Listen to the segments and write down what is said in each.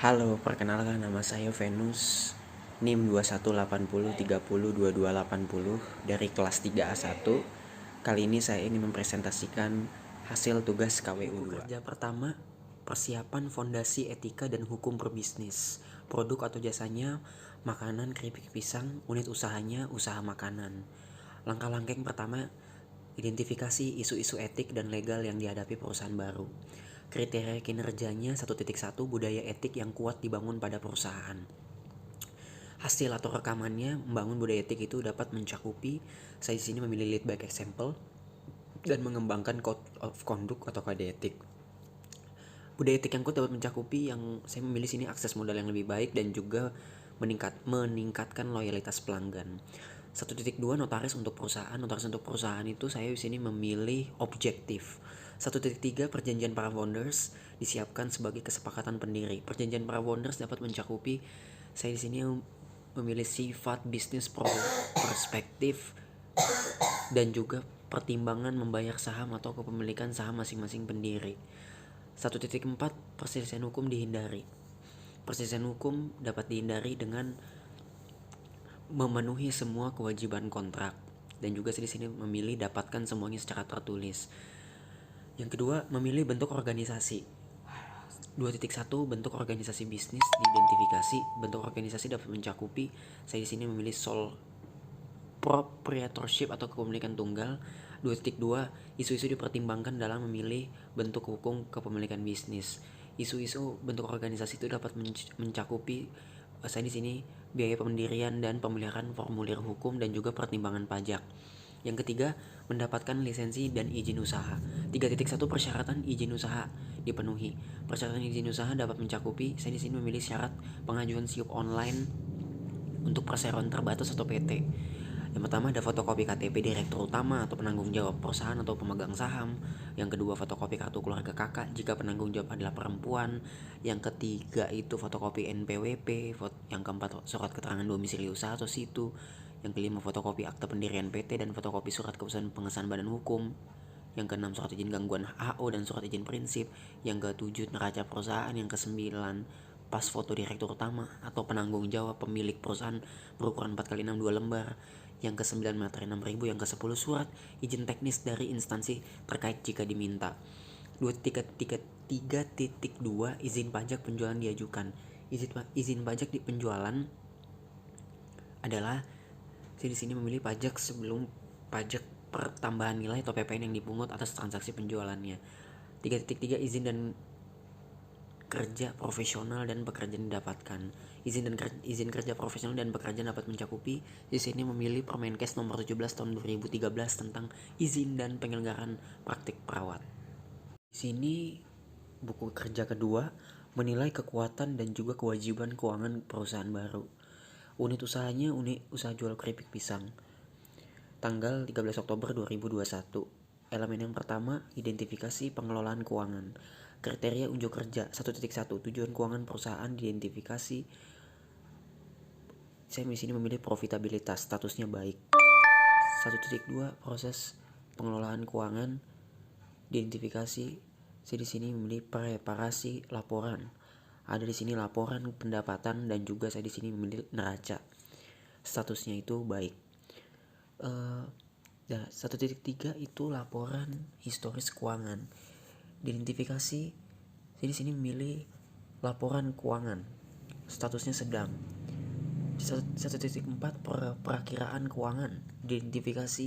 Halo, perkenalkan nama saya Venus, NIM 2180302280 dari kelas 3A1. Kali ini saya ingin mempresentasikan hasil tugas KWU 2. Kerja pertama, persiapan fondasi etika dan hukum berbisnis. Produk atau jasanya, makanan keripik pisang, unit usahanya, usaha makanan. Langkah-langkah yang pertama, identifikasi isu-isu etik dan legal yang dihadapi perusahaan baru. Kriteria kinerjanya 1.1 budaya etik yang kuat dibangun pada perusahaan. Hasil atau rekamannya membangun budaya etik itu dapat mencakupi, saya di sini memilih lead by example dan mengembangkan code of conduct atau kode etik. Budaya etik yang kuat dapat mencakupi yang saya memilih sini akses modal yang lebih baik dan juga meningkatkan loyalitas pelanggan. 1.2 notaris untuk perusahaan. Notaris untuk perusahaan itu saya di sini memilih objektif. 1.3 perjanjian para founders disiapkan sebagai kesepakatan pendiri. Perjanjian para founders dapat mencakupi, saya di sini memilih sifat bisnis perspektif dan juga pertimbangan membayar saham atau kepemilikan saham masing-masing pendiri. 1.4 perselisihan hukum dihindari. Perselisihan hukum dapat dihindari dengan memenuhi semua kewajiban kontrak, dan juga saya di sini memilih dapatkan semuanya secara tertulis. Yang kedua, memilih bentuk organisasi. 2.1 bentuk organisasi bisnis diidentifikasi. Bentuk organisasi dapat mencakupi, saya di sini memilih sole proprietorship atau kepemilikan tunggal. 2.2 isu-isu dipertimbangkan dalam memilih bentuk hukum kepemilikan bisnis. Isu-isu bentuk organisasi itu dapat mencakupi, saya di sini biaya pendirian dan pemeliharaan formulir hukum dan juga pertimbangan pajak. Yang ketiga, mendapatkan lisensi dan izin usaha. 3.1 persyaratan izin usaha dipenuhi. Persyaratan izin usaha dapat mencakupi, saya di sini memilih syarat pengajuan SIUP online untuk perseroan terbatas atau PT. Yang pertama ada fotokopi KTP direktur utama atau penanggung jawab perusahaan atau pemegang saham. Yang kedua fotokopi kartu keluarga kakak jika penanggung jawab adalah perempuan. Yang ketiga itu fotokopi NPWP. Yang keempat surat keterangan domisili usaha atau situ. Yang kelima fotokopi akta pendirian PT dan fotokopi surat keputusan pengesahan badan hukum. Yang keenam surat izin gangguan HO dan surat izin prinsip. Yang ketujuh neraca perusahaan. Yang kesembilan pas foto direktur utama atau penanggung jawab pemilik perusahaan berukuran 4x6 2 lembar. Yang ke-9 materi 6.000. Yang ke-10 surat izin teknis dari instansi terkait jika diminta. 2.3.2 izin pajak penjualan diajukan. Izin pajak di penjualan adalah, saya di sini memilih pajak sebelum pajak pertambahan nilai atau PPN yang dipungut atas transaksi penjualannya. 3.3 izin dan kerja profesional dan pekerjaan didapatkan. Izin kerja profesional dan pekerjaan dapat mencakupi, di sini memilih Permenkes nomor 17 tahun 2013 tentang izin dan penyelenggaraan praktik perawat. Di sini buku kerja kedua, menilai kekuatan dan juga kewajiban keuangan perusahaan baru. Unit usahanya unit usaha jual keripik pisang. Tanggal 13 Oktober 2021. Elemen yang pertama, identifikasi pengelolaan keuangan. Kriteria unjuk kerja 1.1 tujuan keuangan perusahaan diidentifikasi. Saya di sini memilih profitabilitas, statusnya baik. 1.2 proses pengelolaan keuangan diidentifikasi. Saya di sini memilih preparasi laporan. Ada di sini laporan pendapatan dan juga saya di sini memilih neraca. Statusnya itu baik. 1.3 itu laporan historis keuangan. Diidentifikasi, saya di sini memilih laporan keuangan, statusnya sedang. 1.4 perakiraan keuangan. Diidentifikasi,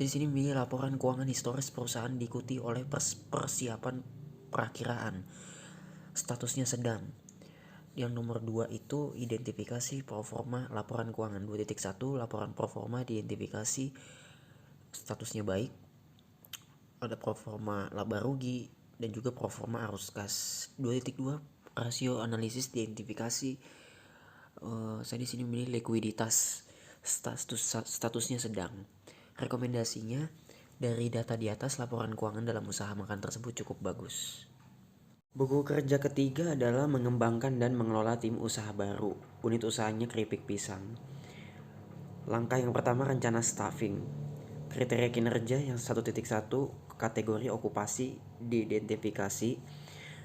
di sini memilih laporan keuangan historis perusahaan diikuti oleh persiapan perakiraan, statusnya sedang. Yang nomor 2 itu identifikasi proforma laporan keuangan. 2.1 laporan proforma diidentifikasi, statusnya baik. Ada proforma laba rugi dan juga proforma arus kas. 2.2 rasio analisis diidentifikasi, saya di sini memilih likuiditas, statusnya sedang. Rekomendasinya, dari data di atas laporan keuangan dalam usaha makan tersebut cukup bagus. Buku kerja ketiga adalah mengembangkan dan mengelola tim usaha baru. Unit usahanya keripik pisang. Langkah yang pertama, rencana staffing. Kriteria kinerja yang 1.1 kategori okupasi diidentifikasi.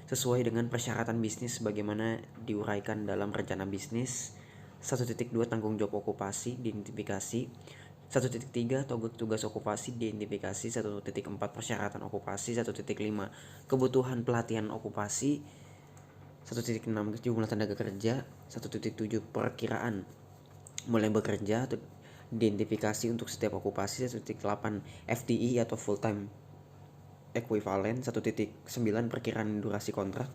sesuai dengan persyaratan bisnis sebagaimana diuraikan dalam rencana bisnis. 1.2 tanggung jawab okupasi diidentifikasi. 1.3 tugas okupasi diidentifikasi. 1.4 persyaratan okupasi. 1.5 kebutuhan pelatihan okupasi. 1.6 jumlah tenaga kerja. 1.7 perkiraan mulai bekerja atau identifikasi untuk setiap okupasi. 1.8 FTE atau full time equivalent. 1.9 perkiraan durasi kontrak.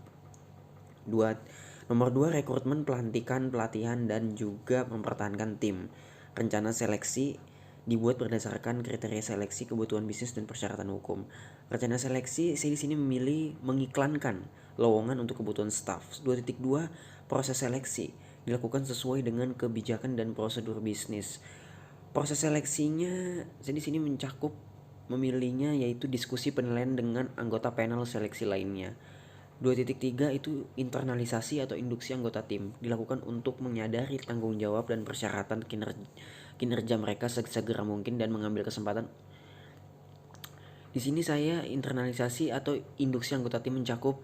Nomor 2 rekrutmen, pelantikan, pelatihan dan juga mempertahankan tim. Rencana seleksi dibuat berdasarkan kriteria seleksi, kebutuhan bisnis dan persyaratan hukum. Rencana seleksi saya di sini memilih mengiklankan lowongan untuk kebutuhan staff. 2.2 proses seleksi dilakukan sesuai dengan kebijakan dan prosedur bisnis. Proses seleksinya saya di sini mencakup memilihnya yaitu diskusi penilaian dengan anggota panel seleksi lainnya. 2.3 itu internalisasi atau induksi anggota tim dilakukan untuk menyadari tanggung jawab dan persyaratan kinerja mereka segera mungkin dan mengambil kesempatan. Di sini saya internalisasi atau induksi anggota tim mencakup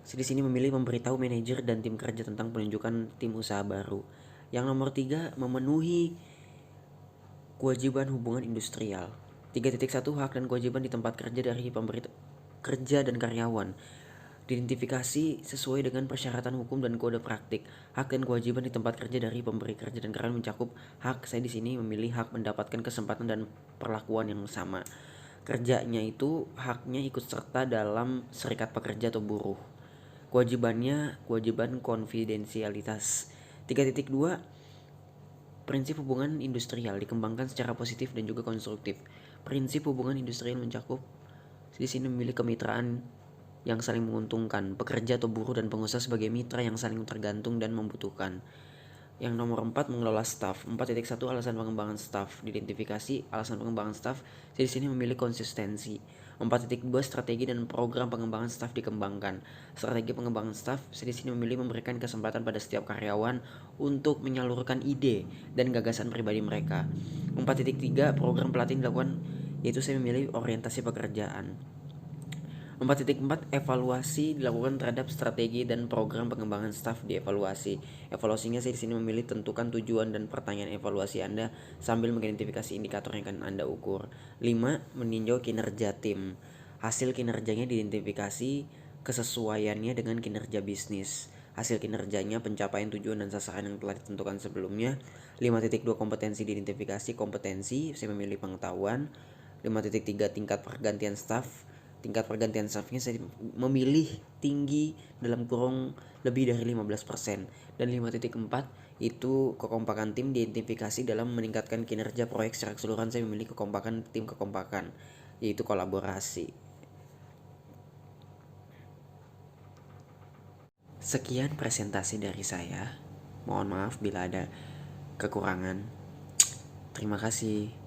di sini memilih memberitahu manajer dan tim kerja tentang penunjukan tim usaha baru. Yang nomor 3 memenuhi kewajiban hubungan industrial. 3.1 hak dan kewajiban di tempat kerja dari pemberi kerja dan karyawan. Diidentifikasi sesuai dengan persyaratan hukum dan kode praktik. Hak dan kewajiban di tempat kerja dari pemberi kerja dan karyawan mencakup hak, saya di sini memilih hak mendapatkan kesempatan dan perlakuan yang sama. Kerjanya itu haknya ikut serta dalam serikat pekerja atau buruh. Kewajibannya kewajiban konfidensialitas. 3.2 prinsip hubungan industrial dikembangkan secara positif dan juga konstruktif. Prinsip hubungan industrial mencakup di sini memilih kemitraan yang saling menguntungkan, pekerja atau buruh dan pengusaha sebagai mitra yang saling tergantung dan membutuhkan. Yang nomor 4 mengelola staf. 4.1 alasan pengembangan staf. Diidentifikasi alasan pengembangan staf. Saya di sini memilih konsistensi. 4.2 strategi dan program pengembangan staf dikembangkan. Strategi pengembangan staf, saya di sini memilih memberikan kesempatan pada setiap karyawan untuk menyalurkan ide dan gagasan pribadi mereka. 4.3 program pelatihan dilakukan, yaitu saya memilih orientasi pekerjaan. 4.4 evaluasi dilakukan terhadap strategi dan program pengembangan staf dievaluasi. Evaluasinya saya di sini memilih tentukan tujuan dan pertanyaan evaluasi Anda sambil mengidentifikasi indikator yang akan Anda ukur. 5. Meninjau kinerja tim. Hasil kinerjanya diidentifikasi kesesuaiannya dengan kinerja bisnis. Hasil kinerjanya pencapaian tujuan dan sasaran yang telah ditentukan sebelumnya. 5.2 kompetensi diidentifikasi kompetensi, saya memilih pengetahuan. 5.3 tingkat pergantian staf. Tingkat pergantian staffnya saya memilih tinggi dalam kurung lebih dari 15%. Dan 5.4 itu kekompakan tim diidentifikasi dalam meningkatkan kinerja proyek secara keseluruhan, saya memilih kekompakan tim kekompakan, yaitu kolaborasi. Sekian presentasi dari saya. Mohon maaf bila ada kekurangan. Terima kasih.